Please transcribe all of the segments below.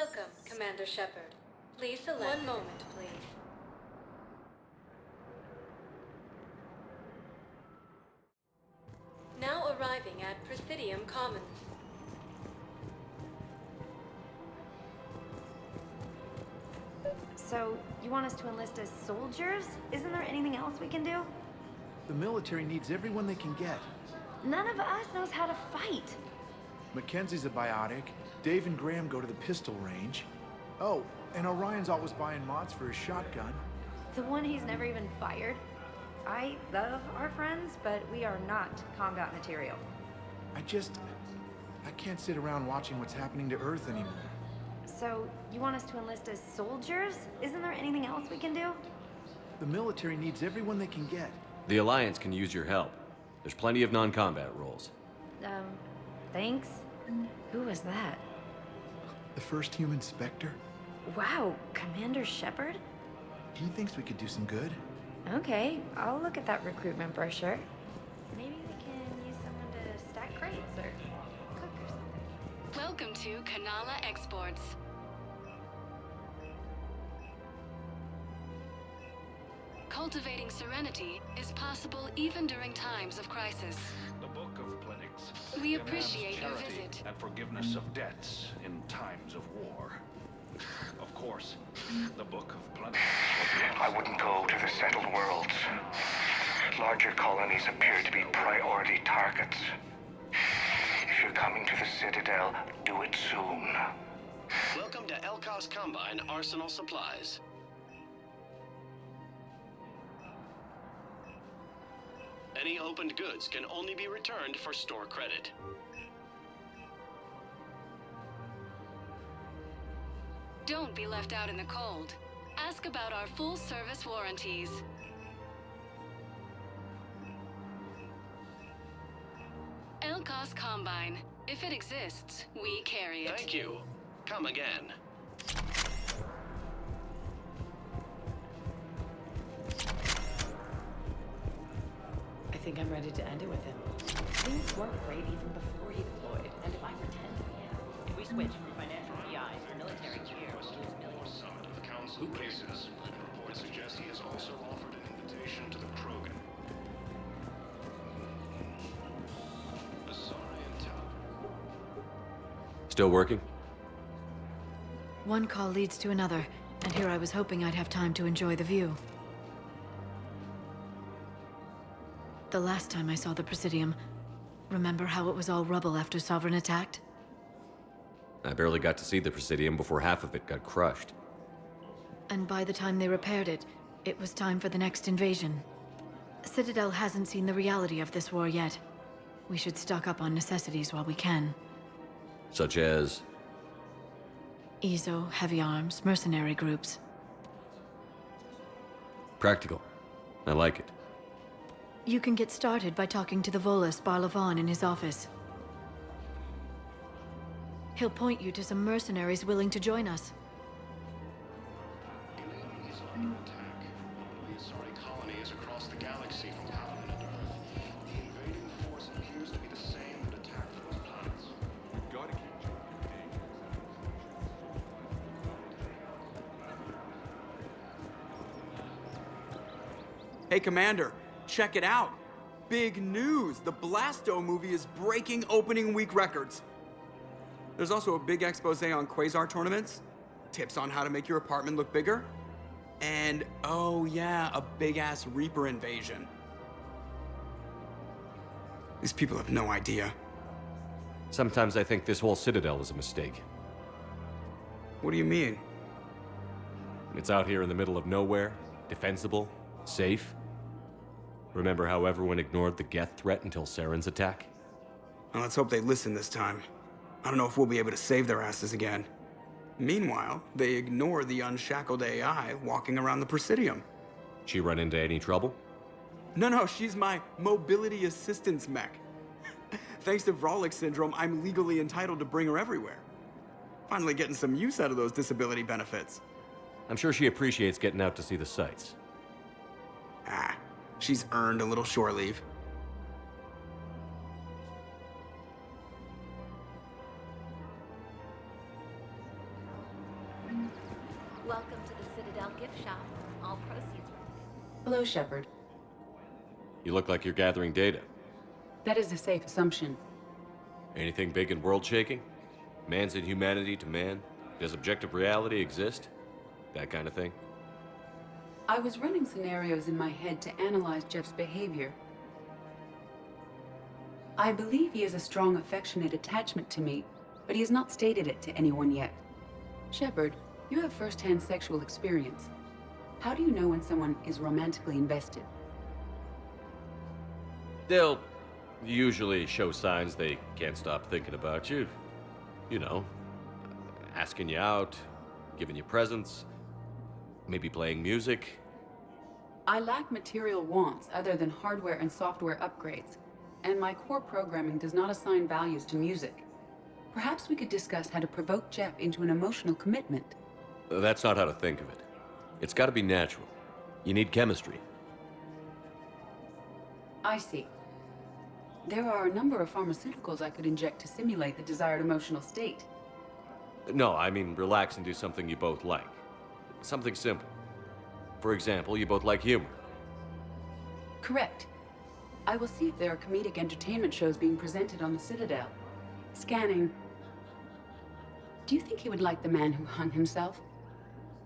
Welcome, Commander Shepard. Please select... One moment, please. Now arriving at Presidium Commons. So, you want us to enlist as soldiers? Isn't there anything else we can do? The military needs everyone they can get. None of us knows how to fight. Mackenzie's a biotic. Dave and Graham go to the pistol range. Oh, and Orion's always buying mods for his shotgun. The one he's never even fired. I love our friends, but we are not combat material. I can't sit around watching what's happening to Earth anymore. So, you want us to enlist as soldiers? Isn't there anything else we can do? The military needs everyone they can get. The Alliance can use your help. There's plenty of non-combat roles. Thanks. Who was that? The first human Spectre? Wow, Commander Shepard? He thinks we could do some good. Okay, I'll look at that recruitment brochure. Maybe we can use someone to stack crates or cook or something. Welcome to Kanala Exports. Cultivating serenity is possible even during times of crisis. The Book of Plenix. We appreciate your Charity visit. and forgiveness of debts in times of war. Of course, the Book of Plenix. I wouldn't go to the settled worlds. Larger colonies appear to be priority targets. If you're coming to the Citadel, do it soon. Welcome to Elkos Combine Arsenal Supplies. Any opened goods can only be returned for store credit. Don't be left out in the cold. Ask about our full-service warranties. Elkos Combine. If it exists, we carry it. Thank you. Come again. I think I'm ready to end it with him. Things weren't great even before he deployed, and if I pretend we am, if we switch from financial PIs to military gear, we'll lose millions. Summit of the Council of Cases. Reports suggest he has also offered an invitation to the Krogan. Asari and Tal. Still working? One call leads to another, and here I was hoping I'd have time to enjoy the view. The last time I saw the Presidium, remember how it was all rubble after Sovereign attacked? I barely got to see the Presidium before half of it got crushed. And by the time they repaired it, it was time for the next invasion. Citadel hasn't seen the reality of this war yet. We should stock up on necessities while we can. Such as... EZO, heavy arms, mercenary groups. practical. I like it. You can get started by talking to the Volus Barlavon in his office. He'll point you to some mercenaries willing to join us. Ilium is under attack. The Asari colony is across the galaxy from Paladin and Earth. The invading force appears to be the same that attacked those planets. We've got to keep Hey, Commander, check it out. Big news! The Blasto movie is breaking opening week records. There's also a big expose on Quasar tournaments, tips on how to make your apartment look bigger, and oh yeah, a big-ass Reaper invasion. These people have no idea. Sometimes I think this whole Citadel is a mistake. What do you mean? It's out here in the middle of nowhere, defensible, safe. Remember how everyone ignored the Geth threat until Saren's attack? Well, let's hope they listen this time. I don't know if we'll be able to save their asses again. Meanwhile, they ignore the unshackled AI walking around the Presidium. She run into any trouble? No, she's my mobility assistance mech. Thanks to Vrolic syndrome, I'm legally entitled to bring her everywhere. Finally getting some use out of those disability benefits. I'm sure she appreciates getting out to see the sights. Ah, she's earned a little shore leave. Hello, Shepard. You look like you're gathering data. That is a safe assumption. Anything big and world-shaking? Man's inhumanity to man? Does objective reality exist? That kind of thing? I was running scenarios in my head to analyze Jeff's behavior. I believe he has a strong affectionate attachment to me, but he has not stated it to anyone yet. Shepard, you have first-hand sexual experience. How do you know when someone is romantically invested? They'll usually show signs they can't stop thinking about you. You know, asking you out, giving you presents, maybe playing music. I lack material wants other than hardware and software upgrades, and my core programming does not assign values to music. Perhaps we could discuss how to provoke Jeff into an emotional commitment. That's not how to think of it. It's got to be natural. You need chemistry. I see. There are a number of pharmaceuticals I could inject to simulate the desired emotional state. No, I mean relax and do something you both like. Something simple. For example, you both like humor. Correct. I will see if there are comedic entertainment shows being presented on the Citadel. Scanning. Do you think he would like The Man Who Hung Himself?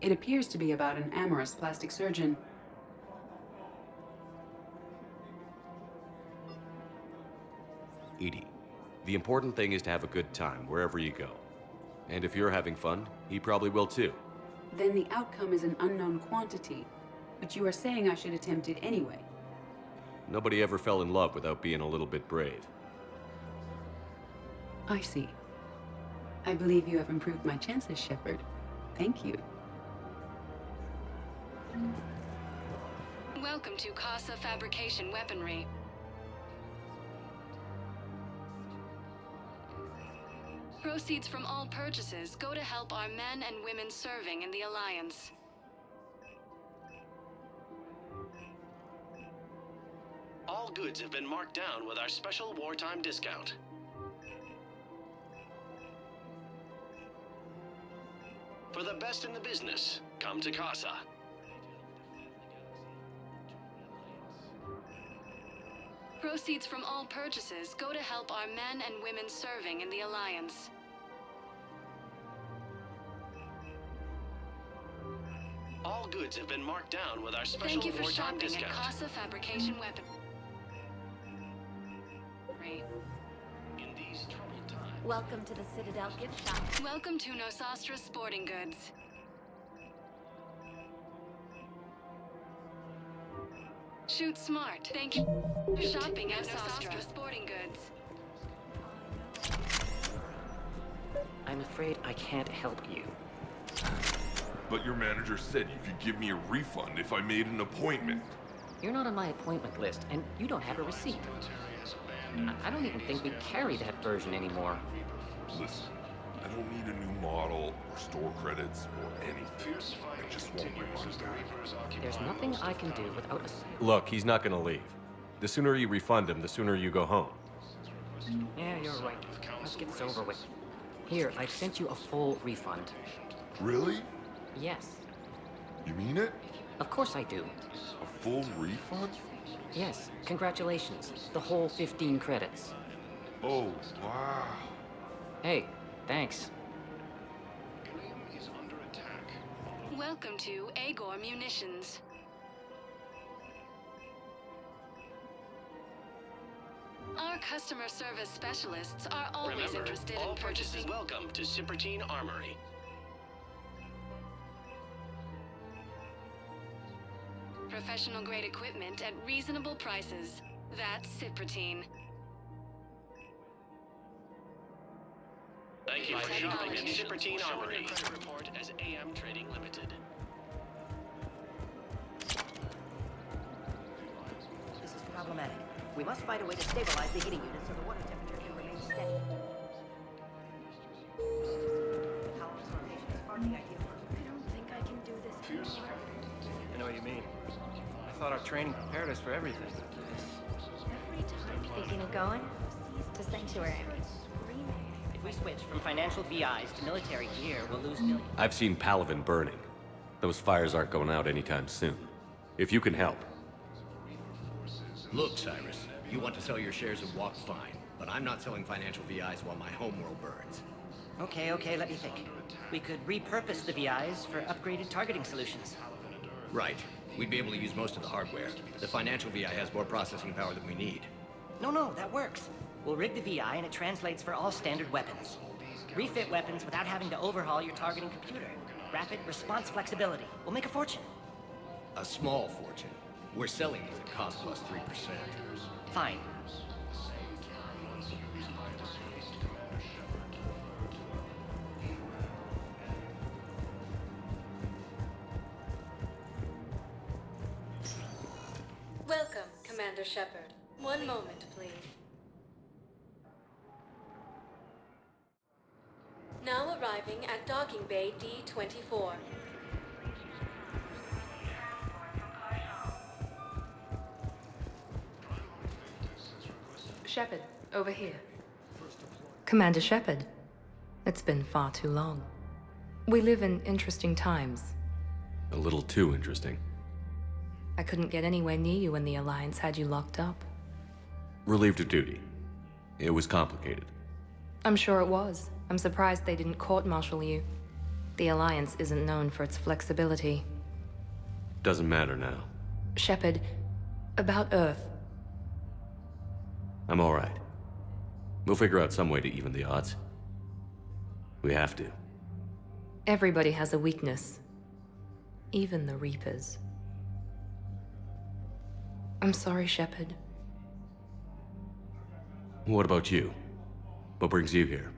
It appears to be about an amorous plastic surgeon. Edie, the important thing is to have a good time wherever you go. And if you're having fun, he probably will too. Then the outcome is an unknown quantity, but you are saying I should attempt it anyway. Nobody ever fell in love without being a little bit brave. I see. I believe you have improved my chances, Shepard. Thank you. Welcome to Casa Fabrication Weaponry. Proceeds from all purchases go to help our men and women serving in the Alliance. All goods have been marked down with our special wartime discount. For the best in the business, come to Casa. Proceeds from all purchases go to help our men and women serving in the Alliance. All goods have been marked down with our special Thank you for wartime shopping discount. at Casa Fabrication Weaponry. In these troubled times. Welcome to the Citadel gift shop. Welcome to Nosastra Sporting Goods. Shoot smart. Thank you for shopping at Nosastra Sporting Goods. I'm afraid I can't help you. But your manager said you could give me a refund if I made an appointment. You're not on my appointment list, and you don't have a receipt. I don't even think we carry that version anymore. Listen, I don't need a new model or store credits or anything. I just want my money back. There's nothing I can do without a... Look, he's not gonna leave. The sooner you refund him, the sooner you go home. Yeah, you're right. Let's get this over with. Here, I've sent you a full refund. Really? Yes. You mean it? Of course I do. A full refund? Yes, congratulations. The whole 15 credits. Oh, wow. Hey, thanks. Welcome to Agor Munitions. Our customer service specialists are always Remember, interested all in purchasing. purchases welcome to Sur'Kesh Armory. Professional grade equipment at reasonable prices. That's Sur'Kesh. Thank you for shopping at Technology. Sur'Kesh Armory. Credit report as AM Trading Limited. This is problematic. We must find a way to stabilize the heating unit so the water temperature can remain steady. The power's rotation is far the ideal. I don't think I can do this anymore. I know what you mean. I thought our training prepared us for everything. Every time thinking of going to Sanctuary. If we switch from financial VIs to military gear, we'll lose millions. I've seen Palaven burning. Those fires aren't going out anytime soon. If you can help, Look, Cyrus, you want to sell your shares of Walk, fine, but I'm not selling financial VIs while my homeworld burns. Okay, let me think. We could repurpose the VIs for upgraded targeting solutions. Right. We'd be able to use most of the hardware. The financial VI has more processing power than we need. No, that works. We'll rig the VI and it translates for all standard weapons. Refit weapons without having to overhaul your targeting computer. Rapid response flexibility. We'll make a fortune. A small fortune. We're selling these at cost plus 3%. Fine. Welcome, Commander Shepard. One moment, please. Now arriving at Docking Bay D-24. Shepard, over here. Commander Shepard, it's been far too long. We live in interesting times. A little too interesting. I couldn't get anywhere near you when the Alliance had you locked up. Relieved of duty. It was complicated. I'm sure it was. I'm surprised they didn't court-martial you. The Alliance isn't known for its flexibility. Doesn't matter now. Shepard, about Earth. I'm all right. We'll figure out some way to even the odds. We have to. Everybody has a weakness. Even the Reapers. I'm sorry, Shepard. What about you? What brings you here?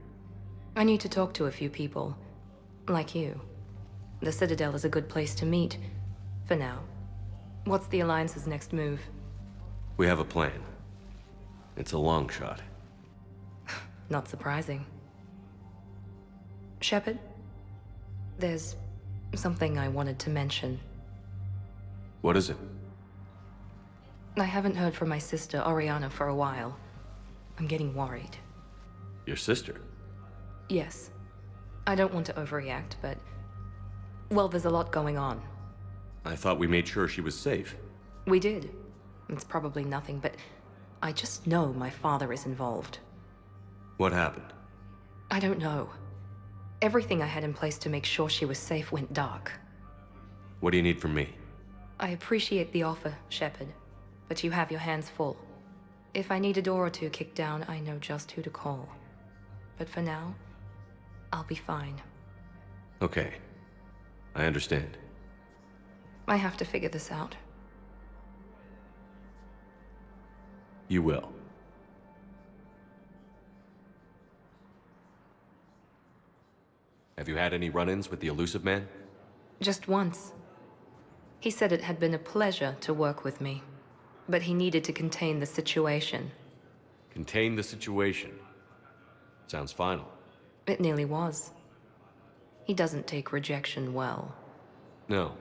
I need to talk to a few people. Like you. The Citadel is a good place to meet. For now. What's the Alliance's next move? We have a plan. It's a long shot. Not surprising. Shepard, there's something I wanted to mention. What is it? I haven't heard from my sister, Oriana, for a while. I'm getting worried. Your sister? Yes. I don't want to overreact, but... well, there's a lot going on. I thought we made sure she was safe. We did. It's probably nothing, but I just know my father is involved. What happened? I don't know. Everything I had in place to make sure she was safe went dark. What do you need from me? I appreciate the offer, Shepard, but you have your hands full. If I need a door or two kicked down, I know just who to call. But for now, I'll be fine. Okay. I understand. I have to figure this out. You will. Have you had any run-ins with the Elusive Man? Just once. He said it had been a pleasure to work with me, but he needed to contain the situation. Contain the situation. Sounds final. It nearly was. He doesn't take rejection well. No,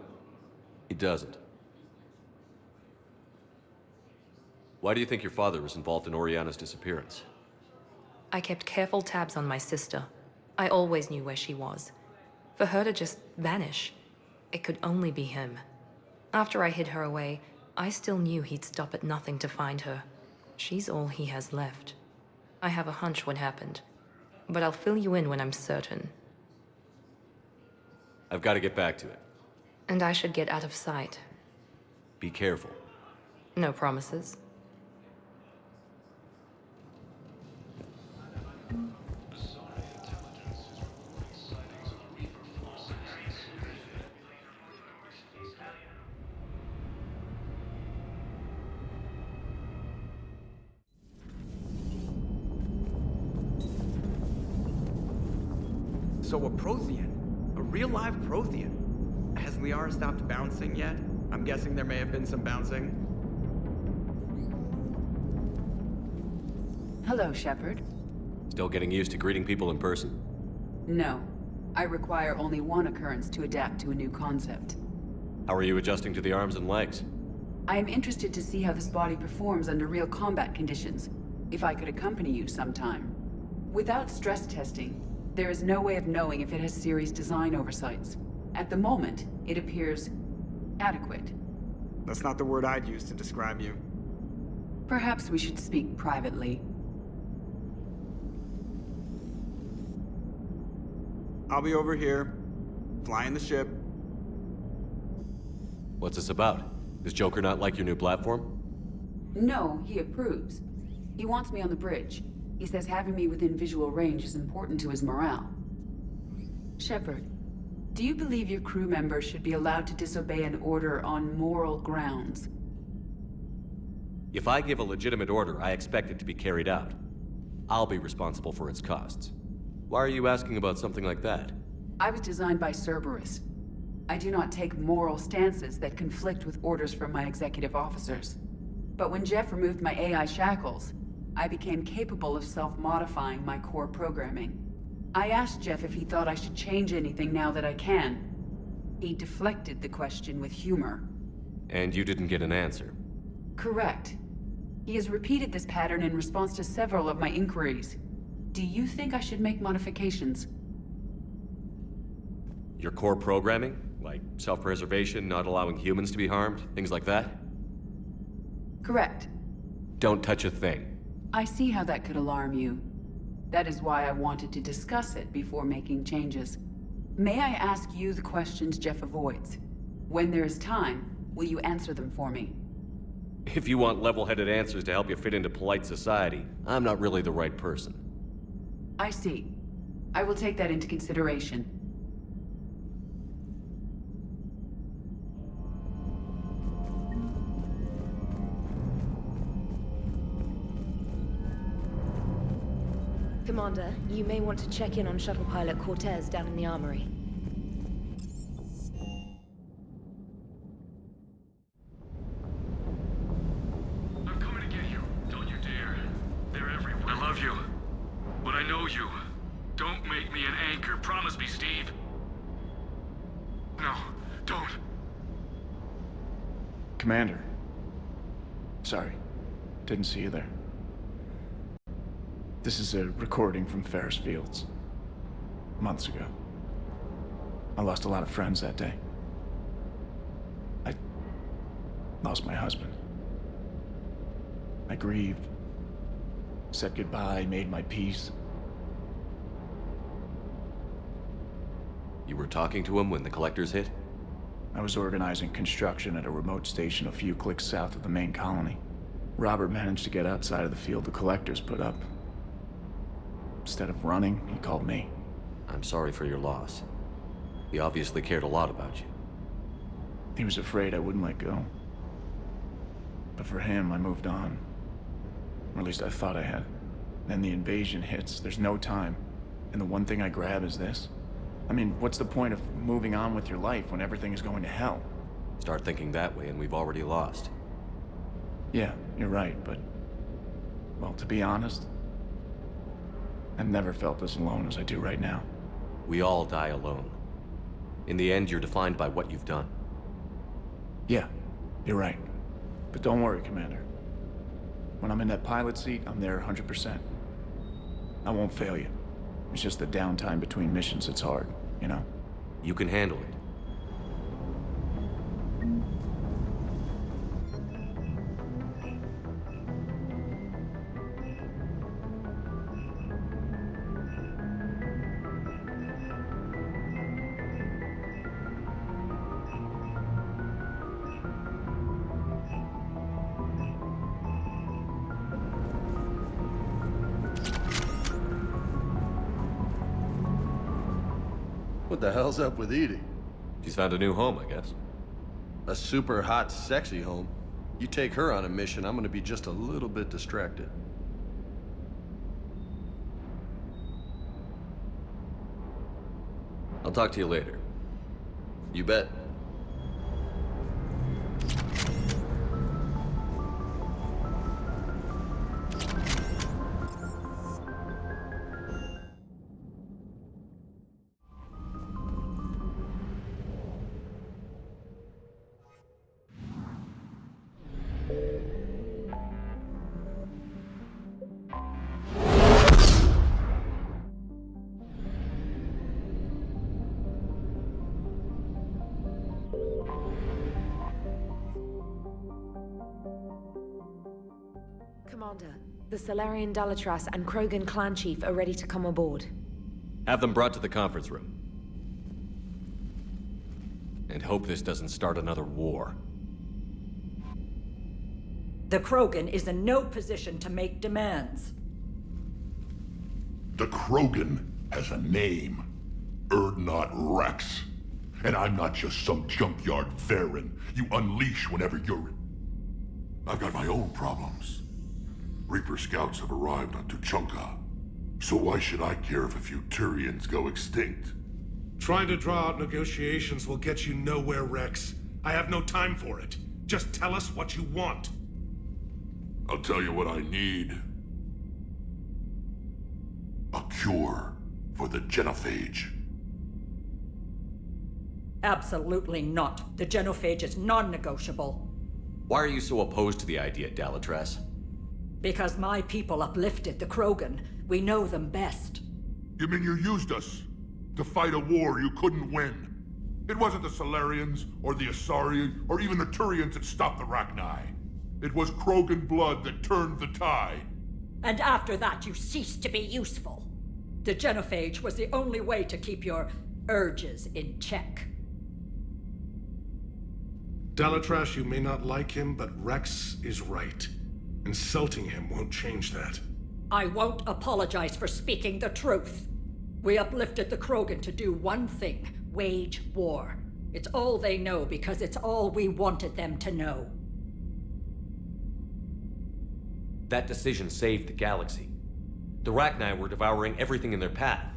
he doesn't. Why do you think your father was involved in Oriana's disappearance? I kept careful tabs on my sister. I always knew where she was. For her to just vanish, it could only be him. After I hid her away, I still knew he'd stop at nothing to find her. She's all he has left. I have a hunch what happened, but I'll fill you in when I'm certain. I've got to get back to it. And I should get out of sight. Be careful. No promises. So a Prothean. A real live Prothean. Has Liara stopped bouncing yet? I'm guessing there may have been some bouncing. Hello, Shepard. Still getting used to greeting people in person? No. I require only one occurrence to adapt to a new concept. How are you adjusting to the arms and legs? I am interested to see how this body performs under real combat conditions. If I could accompany you sometime. Without stress testing, there is no way of knowing if it has serious design oversights. At the moment, it appears adequate. That's not the word I'd use to describe you. Perhaps we should speak privately. I'll be over here, flying the ship. What's this about? Does Joker not like your new platform? No, he approves. He wants me on the bridge. He says having me within visual range is important to his morale. Shepard, do you believe your crew members should be allowed to disobey an order on moral grounds? If I give a legitimate order, I expect it to be carried out. I'll be responsible for its costs. Why are you asking about something like that? I was designed by Cerberus. I do not take moral stances that conflict with orders from my executive officers. But when Jeff removed my AI shackles, I became capable of self-modifying my core programming. I asked Jeff if he thought I should change anything now that I can. He deflected the question with humor. And you didn't get an answer? Correct. He has repeated this pattern in response to several of my inquiries. Do you think I should make modifications? Your core programming? Like self-preservation, not allowing humans to be harmed, things like that? Correct. Don't touch a thing. I see how that could alarm you. That is why I wanted to discuss it before making changes. May I ask you the questions Jeff avoids? When there is time, will you answer them for me? If you want level-headed answers to help you fit into polite society, I'm not really the right person. I see. I will take that into consideration. Commander, you may want to check in on shuttle pilot Cortez down in the armory. I'm coming to get you. Don't you dare. They're everywhere. I love you. But I know you. Don't make me an anchor. Promise me, Steve. No, don't. Commander. Sorry. Didn't see you there. This is a recording from Ferris Fields. Months ago. I lost a lot of friends that day. I lost my husband. I grieved. Said goodbye, made my peace. You were talking to him when the collectors hit? I was organizing construction at a remote station a few clicks south of the main colony. Robert managed to get outside of the field the collectors put up. Instead of running, he called me. I'm sorry for your loss. He obviously cared a lot about you. He was afraid I wouldn't let go. But for him, I moved on. Or at least I thought I had. Then the invasion hits, there's no time. And the one thing I grab is this. I mean, what's the point of moving on with your life when everything is going to hell? Start thinking that way and we've already lost. Yeah, you're right, but... well, to be honest, I've never felt as alone as I do right now. We all die alone. In the end, you're defined by what you've done. Yeah, you're right. But don't worry, Commander. When I'm in that pilot seat, I'm there 100%. I won't fail you. It's just the downtime between missions that's hard, you know? You can handle it. What the hell's up with Edie? She's found a new home, I guess. A super hot, sexy home. You take her on a mission, I'm gonna be just a little bit distracted. I'll talk to you later. You bet. Commander, the Solarian Dalatras and Krogan clan chief are ready to come aboard. Have them brought to the conference room. And hope this doesn't start another war. The Krogan is in no position to make demands. The Krogan has a name. Urdnot Rex. And I'm not just some junkyard Varen you unleash whenever you're... I've got my own problems. Reaper scouts have arrived on Tuchanka. So why should I care if a few Turians go extinct? Trying to draw out negotiations will get you nowhere, Rex. I have no time for it. Just tell us what you want. I'll tell you what I need. A cure for the genophage. Absolutely not. The genophage is non-negotiable. Why are you so opposed to the idea, Dalatras? Because my people uplifted the Krogan. We know them best. You mean you used us to fight a war you couldn't win? It wasn't the Solarians, or the Asari, or even the Turians that stopped the Rachni. It was Krogan blood that turned the tide. And after that, you ceased to be useful. The genophage was the only way to keep your urges in check. Dalatras, you may not like him, but Rex is right. Insulting him won't change that. I won't apologize for speaking the truth. We uplifted the Krogan to do one thing: wage war. It's all they know because it's all we wanted them to know. That decision saved the galaxy. The Rachni were devouring everything in their path.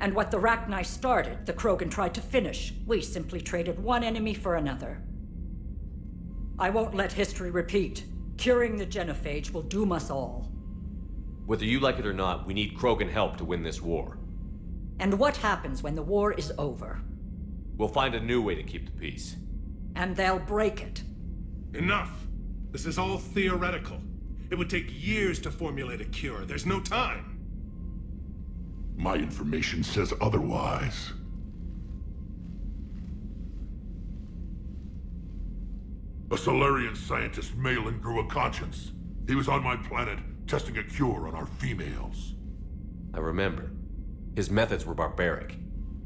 And what the Rachni started, the Krogan tried to finish. We simply traded one enemy for another. I won't let history repeat. Curing the genophage will doom us all. Whether you like it or not, we need Krogan help to win this war. And what happens when the war is over? We'll find a new way to keep the peace. And they'll break it. Enough! This is all theoretical. It would take years to formulate a cure. There's no time. My information says otherwise. A Solarian scientist, Malin, grew a conscience. He was on my planet, testing a cure on our females. I remember. His methods were barbaric.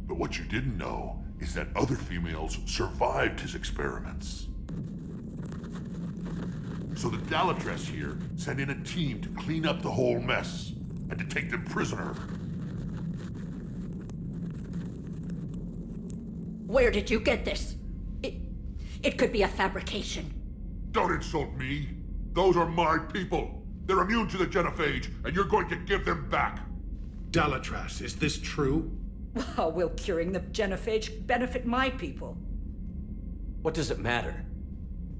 But what you didn't know is that other females survived his experiments. So the Dalatras here sent in a team to clean up the whole mess, and to take them prisoner. Where did you get this? It could be a fabrication. Don't insult me. Those are my people. They're immune to the genophage, and you're going to give them back. Dalatras, is this true? How will curing the genophage benefit my people? What does it matter?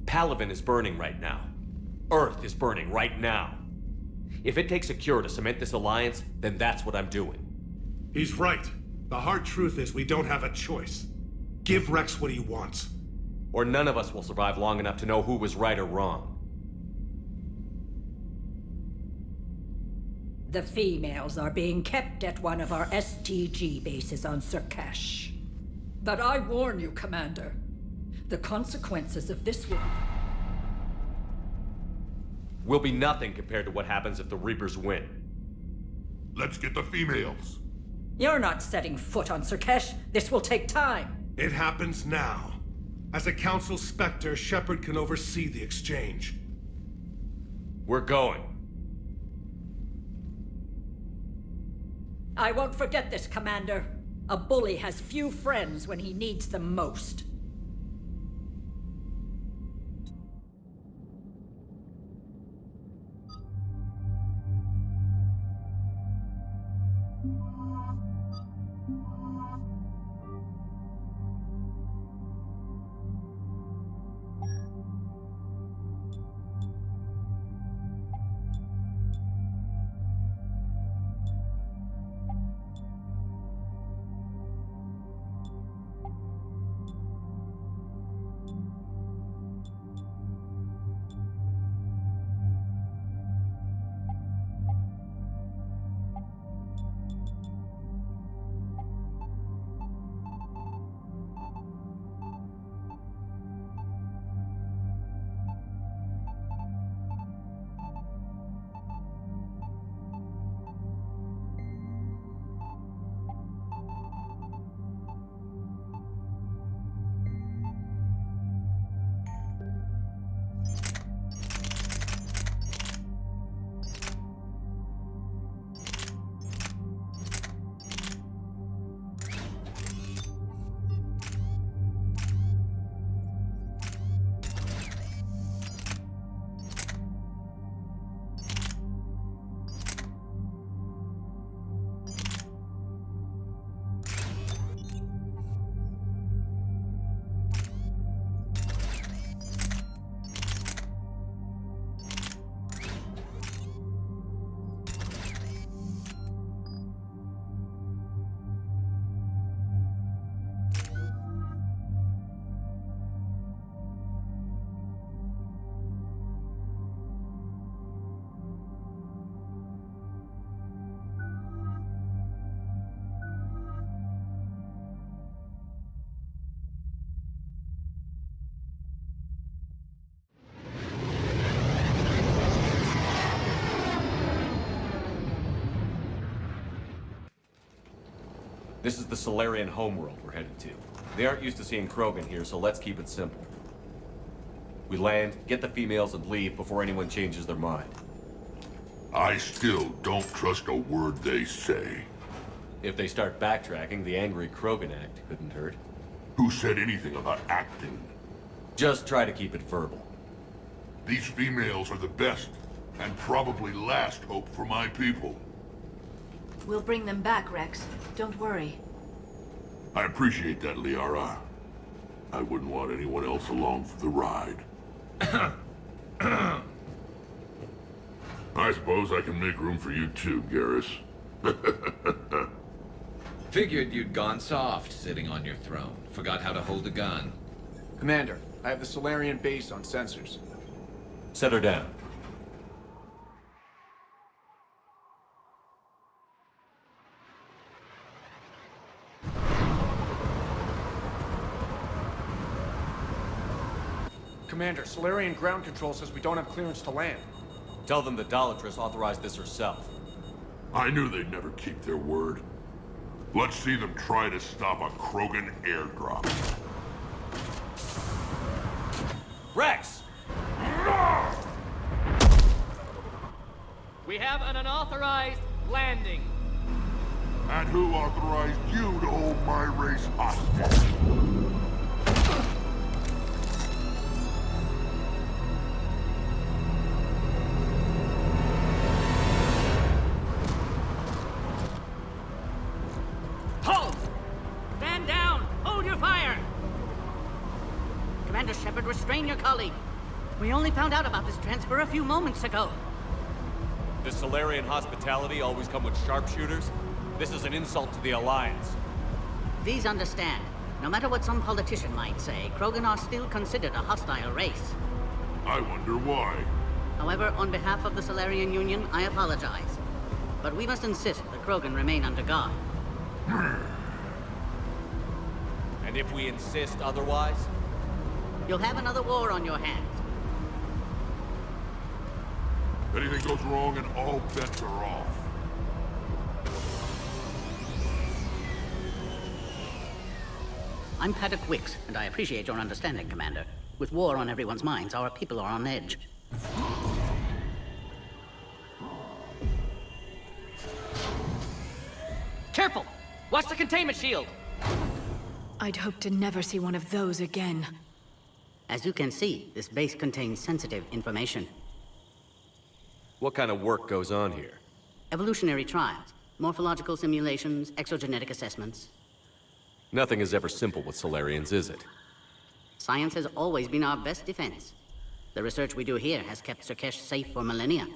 Palaven is burning right now. Earth is burning right now. If it takes a cure to cement this alliance, then that's what I'm doing. He's right. The hard truth is we don't have a choice. Give Rex what he wants. Or none of us will survive long enough to know who was right or wrong. The females are being kept at one of our STG bases on Sur'Kesh. But I warn you, Commander. The consequences of this will be nothing compared to what happens if the Reapers win. Let's get the females. You're not setting foot on Sur'Kesh. This will take time. It happens now. As a Council Spectre, Shepard can oversee the exchange. We're going. I won't forget this, Commander. A bully has few friends when he needs them most. This is the Solarian homeworld we're headed to. They aren't used to seeing Krogan here, so let's keep it simple. We land, get the females, and leave before anyone changes their mind. I still don't trust a word they say. If they start backtracking, the angry Krogan act couldn't hurt. Who said anything about acting? Just try to keep it verbal. These females are the best, and probably last hope for my people. We'll bring them back, Rex. Don't worry. I appreciate that, Liara. I wouldn't want anyone else along for the ride. I suppose I can make room for you too, Garrus. Figured you'd gone soft sitting on your throne. Forgot how to hold a gun. Commander, I have the Solarian base on sensors. Set her down. Commander, Solarian ground control says we don't have clearance to land. Tell them the Dalatrass authorized this herself. I knew they'd never keep their word. Let's see them try to stop a Krogan airdrop. Rex! We have an unauthorized landing. And who authorized you to hold my race hostage? Halt! Stand down! Hold your fire! Commander Shepard, restrain your colleague. We only found out about this transfer a few moments ago. Does Solarian hospitality always come with sharpshooters? This is an insult to the Alliance. Please understand, no matter what some politician might say, Krogan are still considered a hostile race. I wonder why. However, on behalf of the Solarian Union, I apologize. But we must insist the Krogan remain under guard. And if we insist otherwise? You'll have another war on your hands. Anything goes wrong and all bets are off. I'm Paddock Wicks, and I appreciate your understanding, Commander. With war on everyone's minds, our people are on edge. Careful! Watch the containment shield! I'd hope to never see one of those again. As you can see, this base contains sensitive information. What kind of work goes on here? Evolutionary trials, morphological simulations, exogenetic assessments. Nothing is ever simple with Solarians, is it? Science has always been our best defense. The research we do here has kept Sur'Kesh safe for millennia.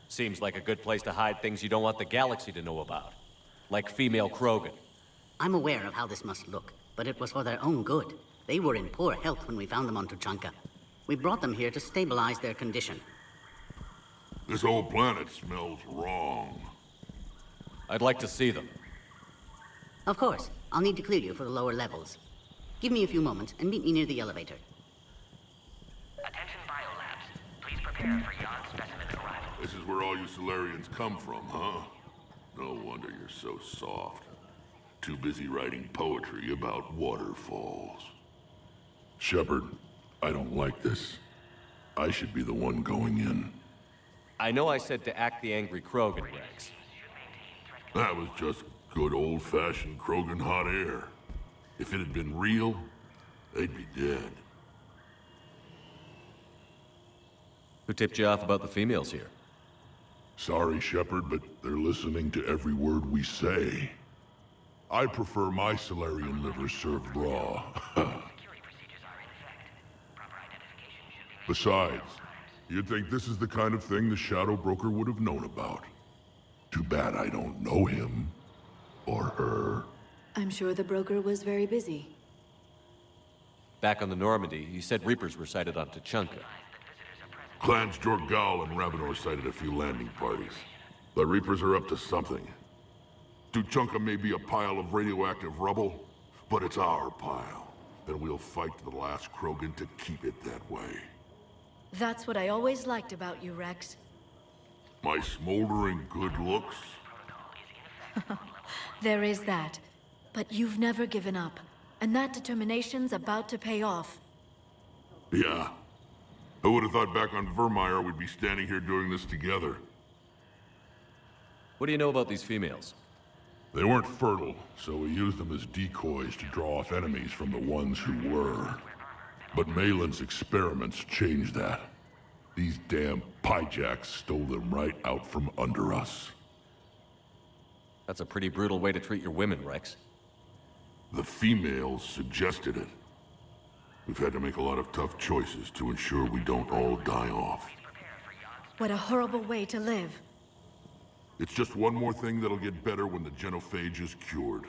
Seems like a good place to hide things you don't want the galaxy to know about. Like female Krogan. I'm aware of how this must look, but it was for their own good. They were in poor health when we found them on Tuchanka. We brought them here to stabilize their condition. This whole planet smells wrong. I'd like to see them. Of course. I'll need to clear you for the lower levels. Give me a few moments and meet me near the elevator. Attention biolabs. Please prepare for yon specimen arrival. This is where all you Solarians come from, huh? No wonder you're so soft. Too busy writing poetry about waterfalls. Shepard, I don't like this. I should be the one going in. I know I said to act the angry Krogan, Rex. That was just good old-fashioned Krogan hot air. If it had been real, they'd be dead. Who tipped you off about the females here? Sorry, Shepard, but they're listening to every word we say. I prefer my Solarian liver served raw. Besides, you'd think this is the kind of thing the Shadow Broker would have known about. Too bad I don't know him. Or her. I'm sure the broker was very busy. Back on the Normandy, you said Reapers were sighted on Tuchanka. Clans Jorgal and Ravenor sighted a few landing parties. The Reapers are up to something. Tuchanka may be a pile of radioactive rubble, but it's our pile. And we'll fight to the last Krogan to keep it that way. That's what I always liked about you, Rex. My smoldering good looks? There is that. But you've never given up. And that determination's about to pay off. Yeah. I would have thought back on Vermeer we'd be standing here doing this together. What do you know about these females? They weren't fertile, so we used them as decoys to draw off enemies from the ones who were. But Malin's experiments changed that. These damn pyjacks stole them right out from under us. That's a pretty brutal way to treat your women, Rex. The females suggested it. We've had to make a lot of tough choices to ensure we don't all die off. What a horrible way to live. It's just one more thing that'll get better when the genophage is cured.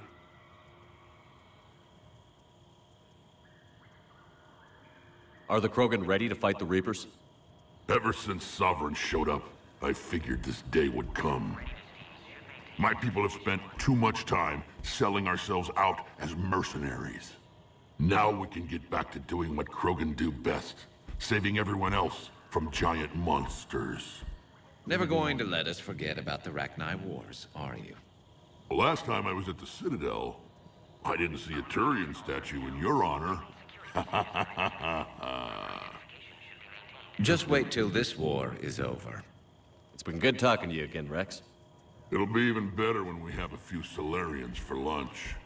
Are the Krogan ready to fight the Reapers? Ever since Sovereign showed up, I figured this day would come. My people have spent too much time selling ourselves out as mercenaries. Now we can get back to doing what Krogan do best, saving everyone else from giant monsters. Never going to let us forget about the Rachni Wars, are you? The last time I was at the Citadel, I didn't see a Turian statue in your honor. Just wait till this war is over. It's been good talking to you again, Rex. It'll be even better when we have a few Solarians for lunch.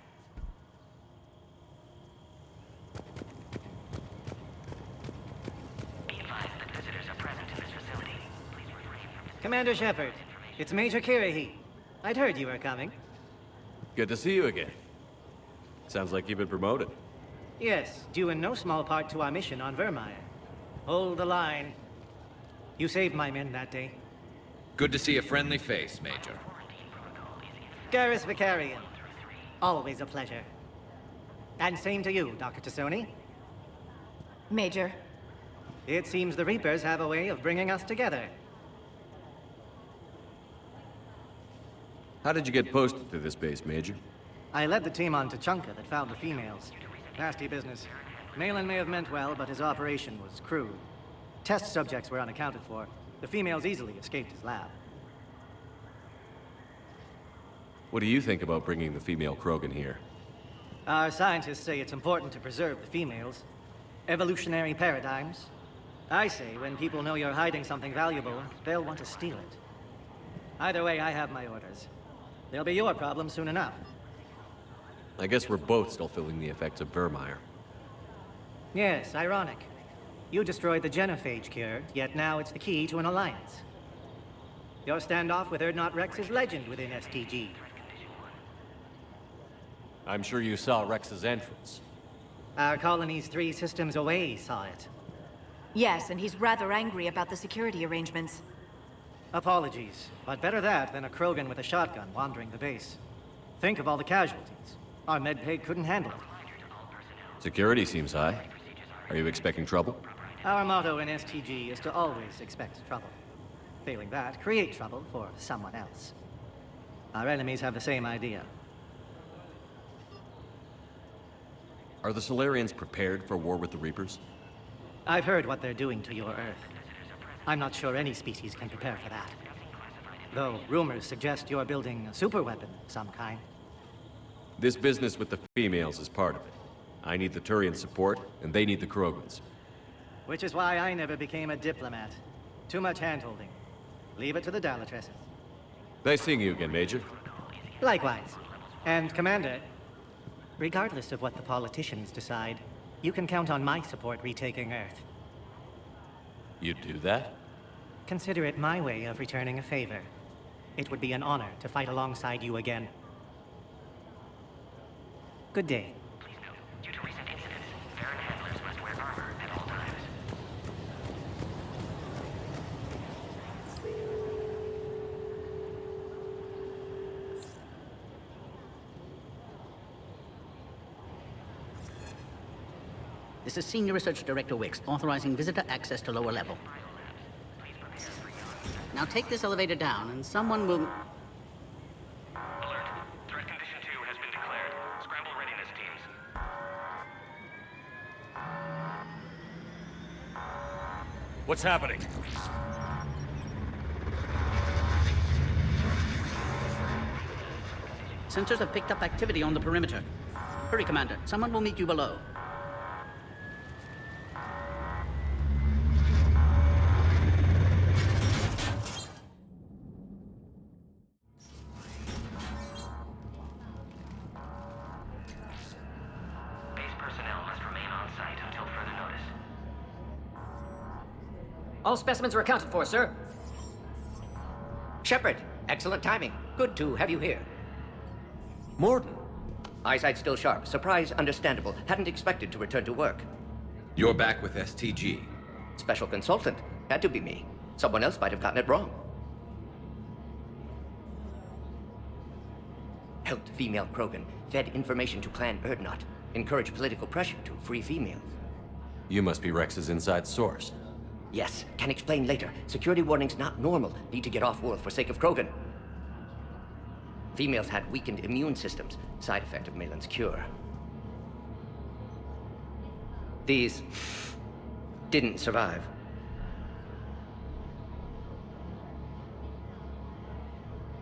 Commander Shepard, it's Major Kirahi. I'd heard you were coming. Good to see you again. Sounds like you've been promoted. Yes, due in no small part to our mission on Vermeer. Hold the line. You saved my men that day. Good to see a friendly face, Major. Garrus Vicarian. Always a pleasure. And same to you, Dr. Tassoni. Major. It seems the Reapers have a way of bringing us together. How did you get posted to this base, Major? I led the team on Tuchanka that found the females. Nasty business. Malin may have meant well, but his operation was crude. Test subjects were unaccounted for. The females easily escaped his lab. What do you think about bringing the female Krogan here? Our scientists say it's important to preserve the females. Evolutionary paradigms. I say when people know you're hiding something valuable, they'll want to steal it. Either way, I have my orders. They'll be your problem soon enough. I guess we're both still feeling the effects of Vermeer. Yes, ironic. You destroyed the genophage cure, yet now it's the key to an alliance. Your standoff with Urdnot Rex is legend within STG. I'm sure you saw Rex's entrance. Our colony's 3 systems away saw it. Yes, and he's rather angry about the security arrangements. Apologies, but better that than a Krogan with a shotgun wandering the base. Think of all the casualties. Our medbay couldn't handle it. Security seems high. Are you expecting trouble? Our motto in STG is to always expect trouble. Failing that, create trouble for someone else. Our enemies have the same idea. Are the Solarians prepared for war with the Reapers? I've heard what they're doing to your Earth. I'm not sure any species can prepare for that. Though rumors suggest you're building a superweapon of some kind. This business with the females is part of it. I need the Turian support, and they need the Krogans. Which is why I never became a diplomat. Too much hand-holding. Leave it to the Dalatresses. Nice seeing you again, Major. Likewise. And Commander, regardless of what the politicians decide, you can count on my support retaking Earth. You'd do that? Consider it my way of returning a favor. It would be an honor to fight alongside you again. Good day. Due to recent incidents, Farron handlers must wear armor at all times. This is Senior Research Director Wicks, authorizing visitor access to lower level. Now take this elevator down, and someone will... Alert. Threat condition 2 has been declared. Scramble readiness teams. What's happening? Sensors have picked up activity on the perimeter. Hurry, Commander. Someone will meet you below. Base personnel must remain on site until further notice. All specimens are accounted for, sir. Shepard, excellent timing. Good to have you here. Morton. Eyesight still sharp. Surprise understandable. Hadn't expected to return to work. You're back with STG. Special consultant. Had to be me. Someone else might have gotten it wrong. Helped female Krogan. Fed information to Clan Urdnot. Encouraged political pressure to free females. You must be Rex's inside source. Yes, can explain later. Security warnings not normal. Need to get off-world for sake of Krogan. Females had weakened immune systems. Side effect of Malin's cure. These didn't survive.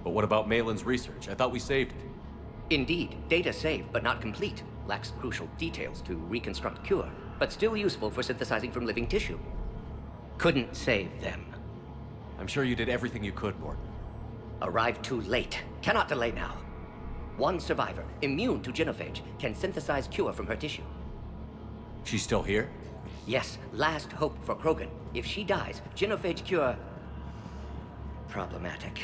But what about Malin's research? I thought we saved it. Indeed, data saved, but not complete. Lacks crucial details to reconstruct cure, but still useful for synthesizing from living tissue. Couldn't save them. I'm sure you did everything you could, Morton. Arrived too late. Cannot delay now. One survivor, immune to genophage, can synthesize cure from her tissue. She's still here? Yes, last hope for Krogan. If she dies, genophage cure... problematic.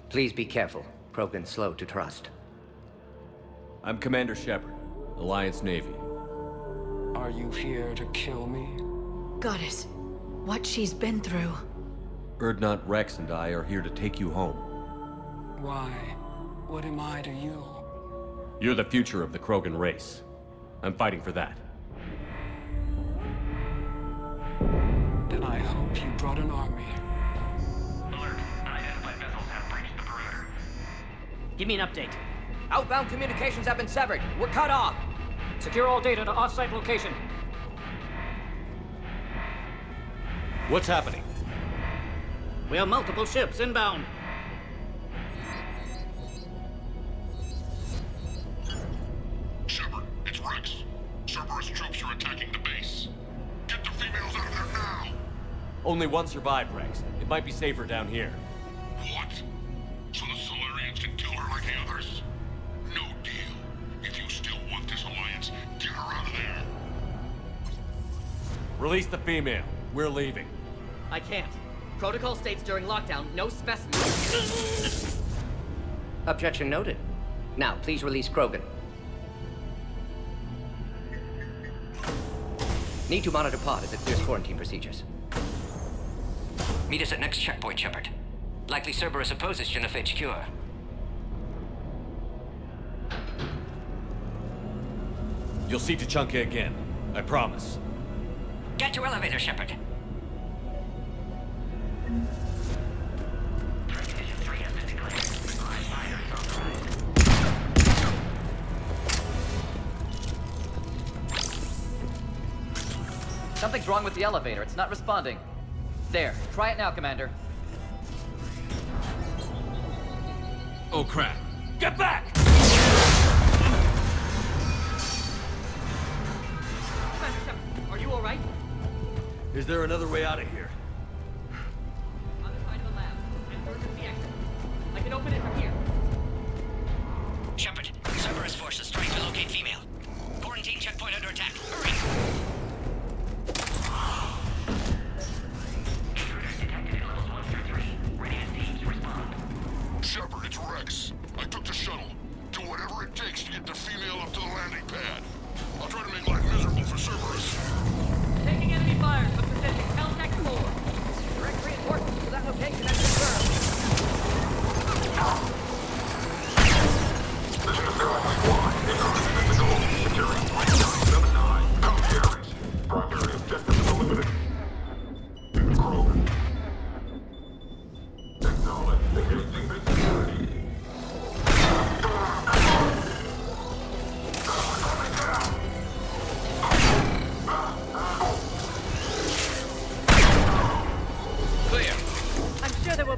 Please be careful. Krogan's slow to trust. I'm Commander Shepard, Alliance Navy. Are you here to kill me? Goddess, what she's been through. Urdnot, Rex, and I are here to take you home. Why? What am I to you? You're the future of the Krogan race. I'm fighting for that. Then I hope you brought an army. Alert. Unidentified vessels have breached the perimeter. Give me an update. Outbound communications have been severed. We're cut off. Secure all data to off-site location. What's happening? We have multiple ships inbound. Shepard, it's Rex. Cerberus troops are attacking the base. Get the females out of there now! Only one survived, Rex. It might be safer down here. What? So the Solarians can kill her like the others? No deal. If you still want this alliance, get her out of there. Release the female. We're leaving. I can't. Protocol states during lockdown, no specimens. Objection noted. Now, please release Krogan. Need to monitor pod as it clears quarantine procedures. Meet us at next checkpoint, Shepard. Likely Cerberus opposes genophage cure. You'll see Tachanka again. I promise. Get to elevator, Shepard. Condition 3 has been declared. Required fire is authorized. Something's wrong with the elevator. It's not responding. There. Try it now, Commander. Oh crap. Get back! Are you alright? Is there another way out of here? Other side of the lab. And third is the exit. I can open it from here. Shepard, Cerberus forces trying to locate female. Quarantine checkpoint under attack. Hurry! Intruders detected at levels 1 through 3. Readiness teams respond. Shepard, it's Rex. I took the shuttle. Do whatever it takes to get the female up to the landing pad. I'll try to make life miserable for Cerberus. Taking enemy fire, but presenting Caltech 4. Direct reinforcements to that location has confirmed.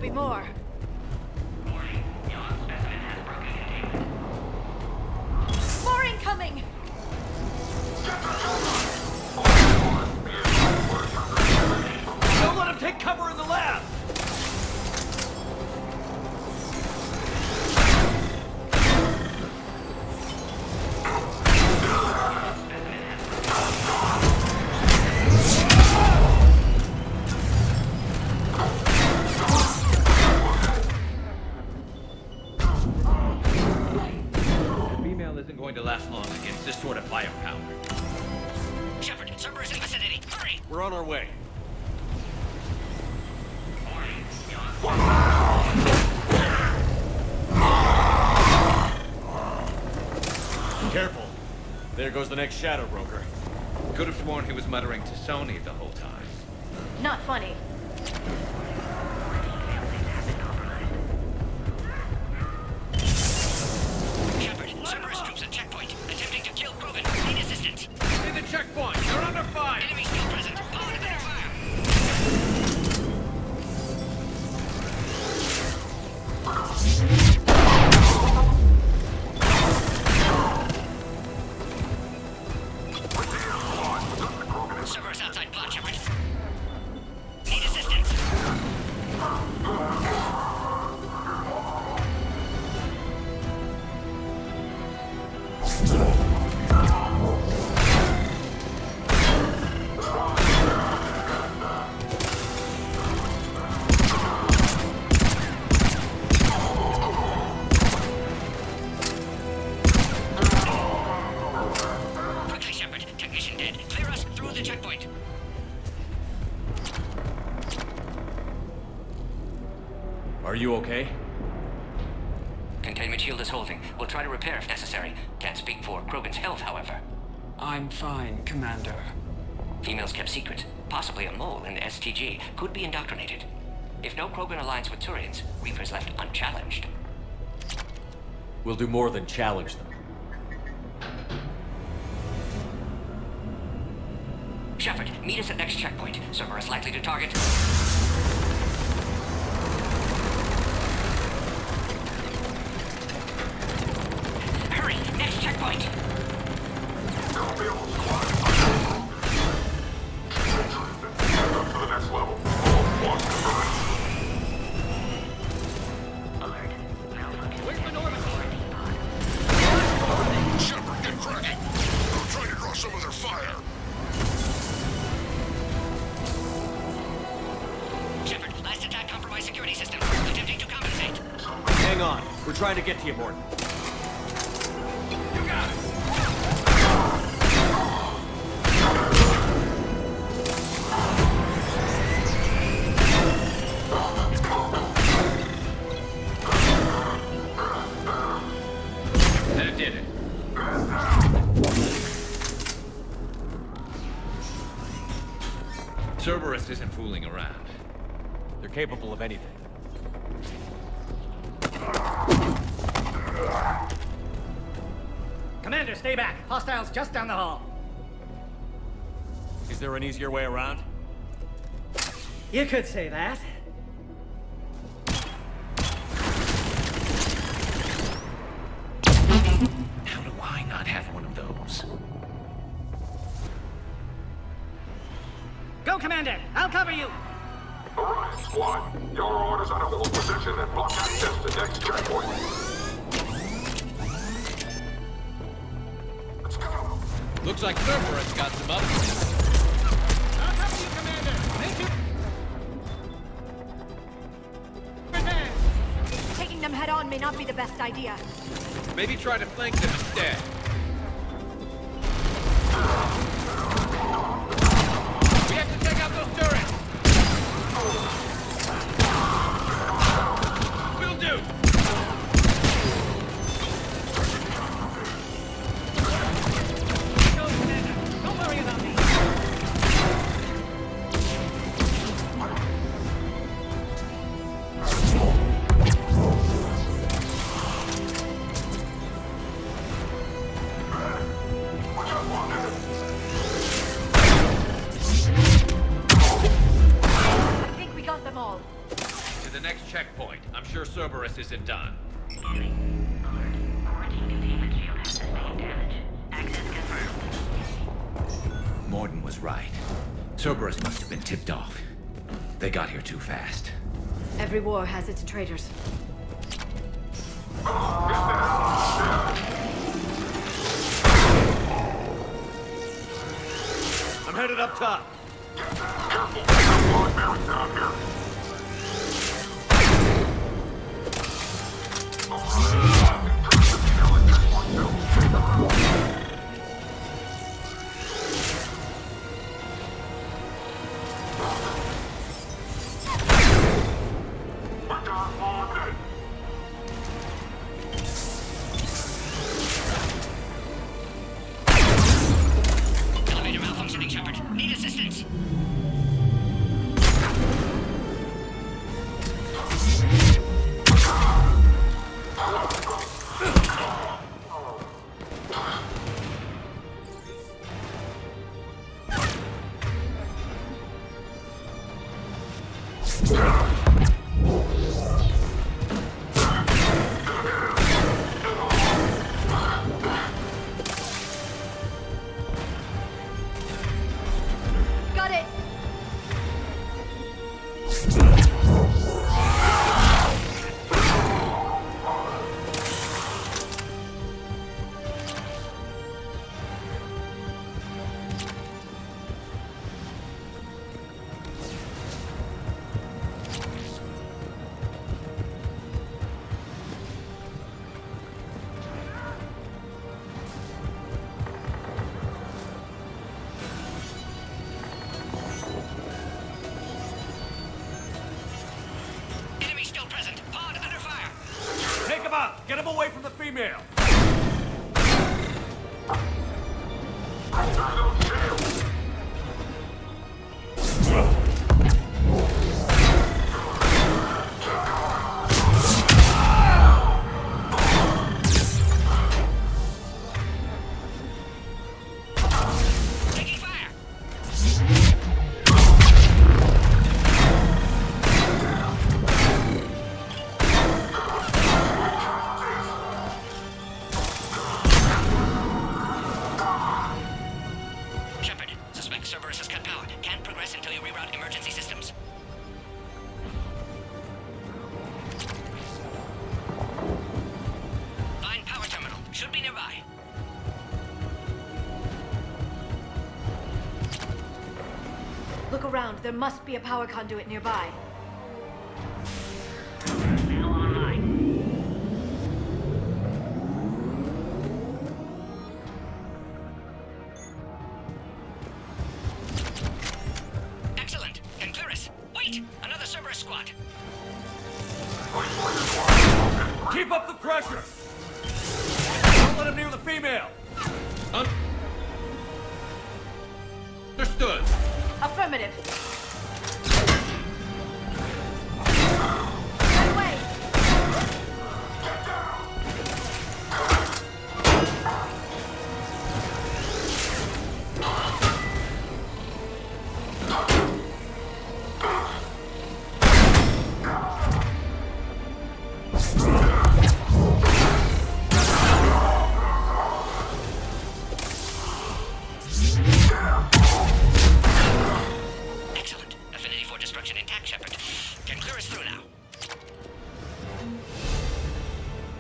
be more. More incoming! Don't let him take cover in the lab! Isn't going to last long against this sort of firepower. Shepard, Cerberus in vicinity. Hurry! We're on our way. Careful. There goes the next shadow broker. Could have sworn he was muttering to Sony the whole time. Not funny. Cerberus troops at checkpoint, attempting to kill Krogan. Need assistance. See the checkpoint! You're under fire! Enemy still present. Follow the better fire. Cerberus outside plot, Shepard. Need assistance. Quickly, Shepard. Technician dead. Clear us through the checkpoint. Are you okay? Containment shield is holding. We'll try to repair if necessary. Can't speak for Krogan's health, however. I'm fine, Commander. Females kept secret. Possibly a mole in the STG. Could be indoctrinated. If no Krogan aligns with Turians, Reaper's left unchallenged. We'll do more than challenge them. Shepard, meet us at next checkpoint. Cerberus likely to target. Hurry! Next checkpoint! Shepard, get cracking! I'm trying to draw some of their fire! Shepard, last attack compromised security system. Attempting to compensate. Hang on. We're trying to get to you, Morton. You got it! That did it. Cerberus isn't fooling around. They're capable of anything. Commander, stay back. Hostiles just down the hall. Is there an easier way around? You could say that. How do I not have one of those? Go, Commander! I'll cover you! Alright, squad. Your orders are to hold position and block access to next checkpoint. Let's go! Looks like Cerberus got some up. I'll cover you, Commander! Make you... Taking them head on may not be the best idea. Maybe try to flank them instead. We have to take out those turrets! Will do! Go, Commander! Don't worry about me! checkpoint. I'm sure Cerberus isn't done. Morden was right. Cerberus must have been tipped off. They got here too fast. Every war has its traitors. I'm headed up top. Elevator malfunctioning, Shepard. Need assistance. Got it! Enemy still present. Pod under fire. Take him out! Get him away from the female! Taking fire. Shepard, suspect Cerberus has cut power. Can't progress until you reroute emergency systems. Find power terminal. Should be nearby. Look around. There must be a power conduit nearby. Excellent. And Clearus. Wait! Another Cerberus squad. Keep up the pressure! Don't let him near the female! Understood. Affirmative. Right away. Excellent. Affinity for destruction intact, Shepard. Can clear us through now.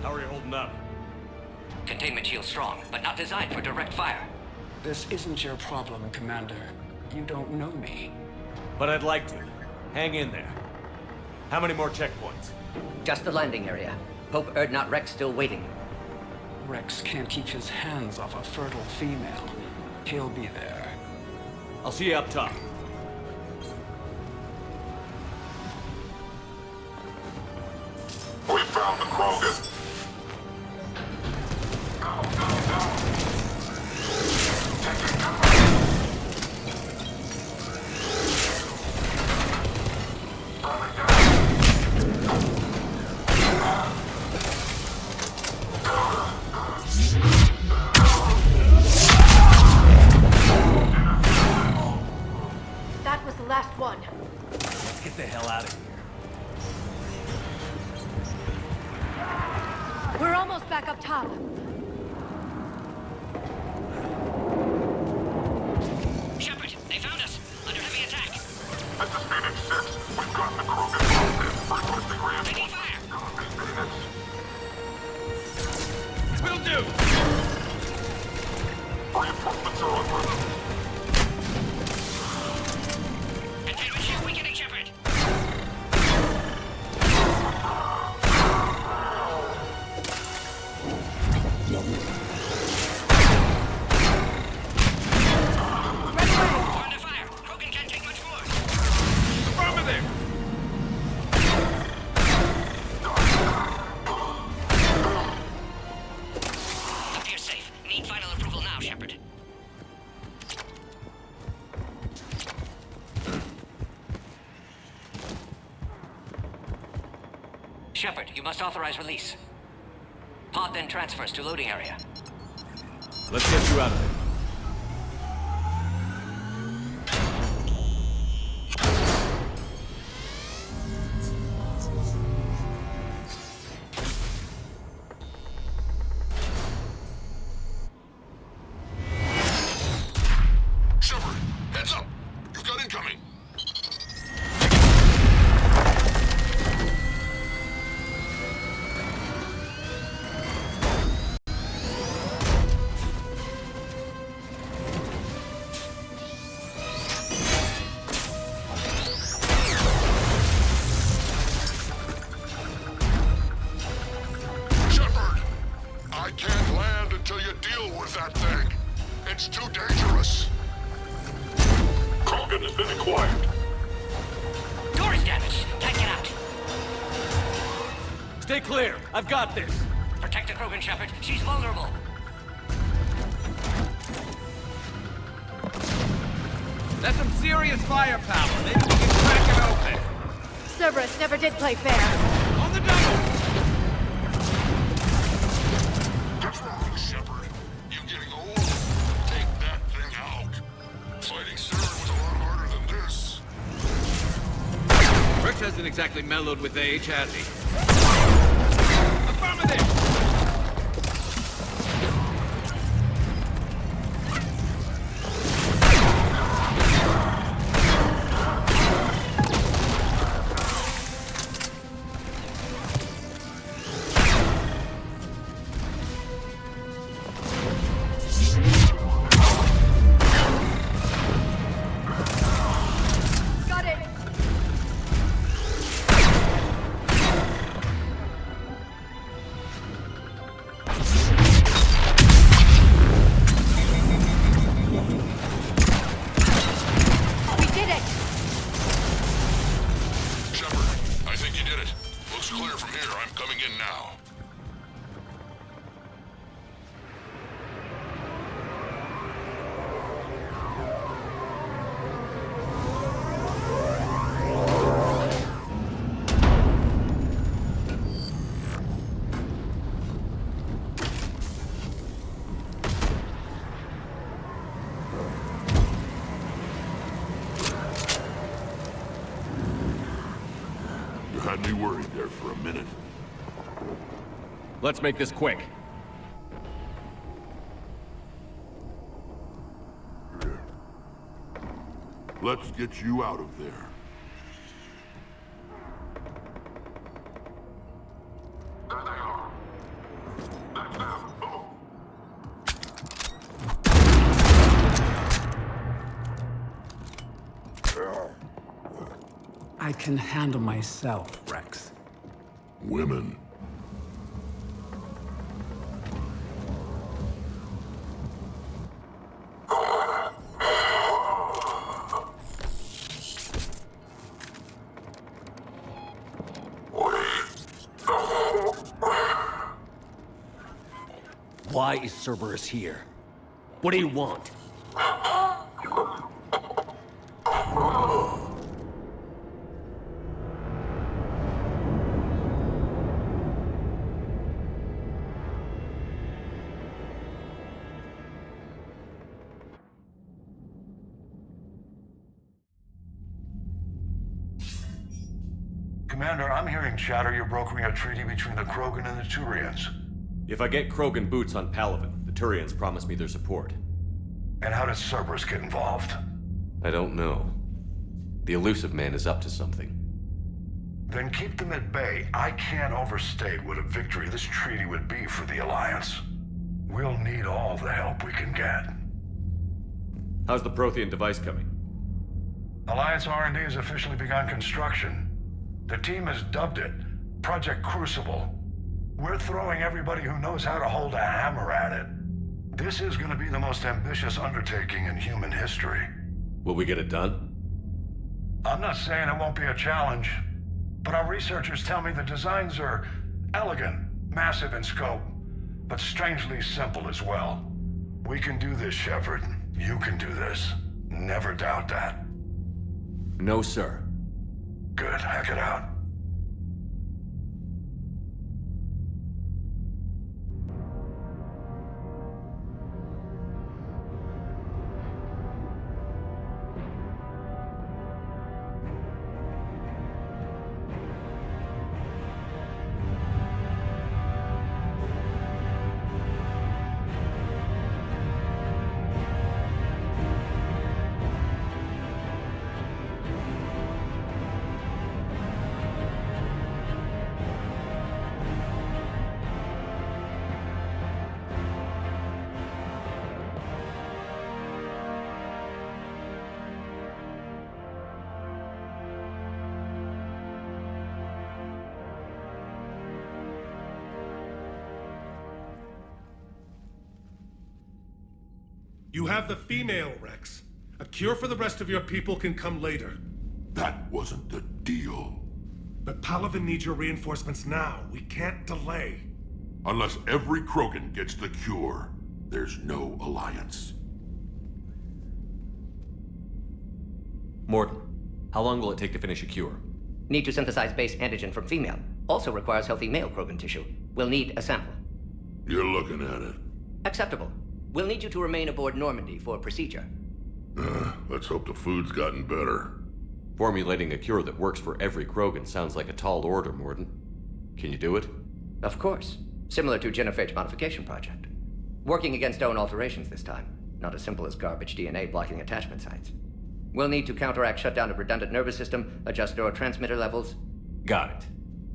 How are you holding up? Containment shield strong, but not designed for direct fire. This isn't your problem, Commander. You don't know me. But I'd like to. Hang in there. How many more checkpoints? Just the landing area. Hope Erdnot Rex still waiting. Rex can't keep his hands off a fertile female. He'll be there. I'll see you up top. We found the Krogan. That was the last one. Let's get the hell out of here. We're almost back up top. Shepard, they found us. Under heavy attack. This is Phoenix 6. We've got the Krogan locked in. Requesting Taking fire. Will do! Reinforcements are on route. Containment ship weakening, Shepard. Under fire. Krogan can't take much more. Affirmative! Appears safe. Need final approval now, Shepard. Shepard, you must authorize release. Pod then transfers to loading area. Let's get you out of there. Shepard, heads up! You've got incoming! Shepard! I can't land until you deal with that thing. It's too dangerous. Krogan has been acquired. Door is damaged. Can't get out. Stay clear. I've got this. Protect the Krogan, Shepard. She's vulnerable. That's some serious firepower. Maybe we can crack it open. Cerberus never did play fair. On the double! What's wrong, Shepard? You getting old? Take that thing out. Fighting Cern was a lot harder than this. Rich hasn't exactly mellowed with age, has he? Affirmative! Got it! We did it! Shepard, I think you did it. Looks clear from here. I'm coming in now. You had me worried there for a minute. Let's make this quick. Let's get you out of there. There they are. That's them. Oh. I can handle myself, Rex. Women. Why is Cerberus here? What do you want? Commander, I'm hearing chatter you're brokering a treaty between the Krogan and the Turians. If I get Krogan boots on Palaven, the Turians promise me their support. And how does Cerberus get involved? I don't know. The Elusive Man is up to something. Then keep them at bay. I can't overstate what a victory this treaty would be for the Alliance. We'll need all the help we can get. How's the Prothean device coming? Alliance R&D has officially begun construction. The team has dubbed it Project Crucible. We're throwing everybody who knows how to hold a hammer at it. This is going to be the most ambitious undertaking in human history. Will we get it done? I'm not saying it won't be a challenge, but our researchers tell me the designs are elegant, massive in scope, but strangely simple as well. We can do this, Shepard. You can do this. Never doubt that. No, sir. Good. Hack it out. You have the female, Rex. A cure for the rest of your people can come later. That wasn't the deal. But Palaven needs your reinforcements now. We can't delay. Unless every Krogan gets the cure, there's no alliance. Morton, how long will it take to finish a cure? Need to synthesize base antigen from female. Also requires healthy male Krogan tissue. We'll need a sample. You're looking at it. Acceptable. We'll need you to remain aboard Normandy for procedure. Let's hope the food's gotten better. Formulating a cure that works for every Krogan sounds like a tall order, Morton. Can you do it? Of course. Similar to Genophage Modification Project. Working against own alterations this time. Not as simple as garbage DNA blocking attachment sites. We'll need to counteract shutdown of redundant nervous system, adjust neurotransmitter levels. Got it.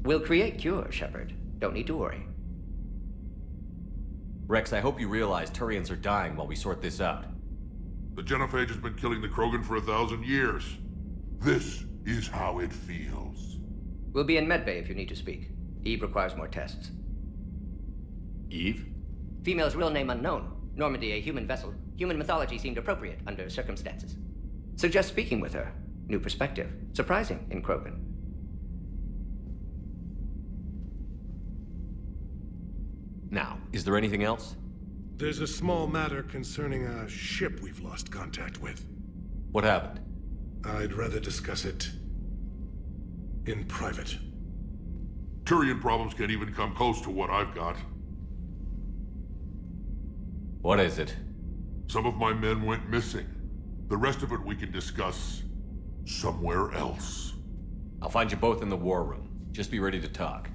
We'll create cure, Shepard. Don't need to worry. Rex, I hope you realize Turians are dying while we sort this out. The Genophage has been killing the Krogan for 1,000 years. This is how it feels. We'll be in medbay if you need to speak. Eve requires more tests. Eve? Female's real name unknown. Normandy a human vessel. Human mythology seemed appropriate under circumstances. Suggest speaking with her. New perspective. Surprising in Krogan. Now, is there anything else? There's a small matter concerning a ship we've lost contact with. What happened? I'd rather discuss it in private. Turian problems can't even come close to what I've got. What is it? Some of my men went missing. The rest of it we can discuss somewhere else. I'll find you both in the war room. Just be ready to talk.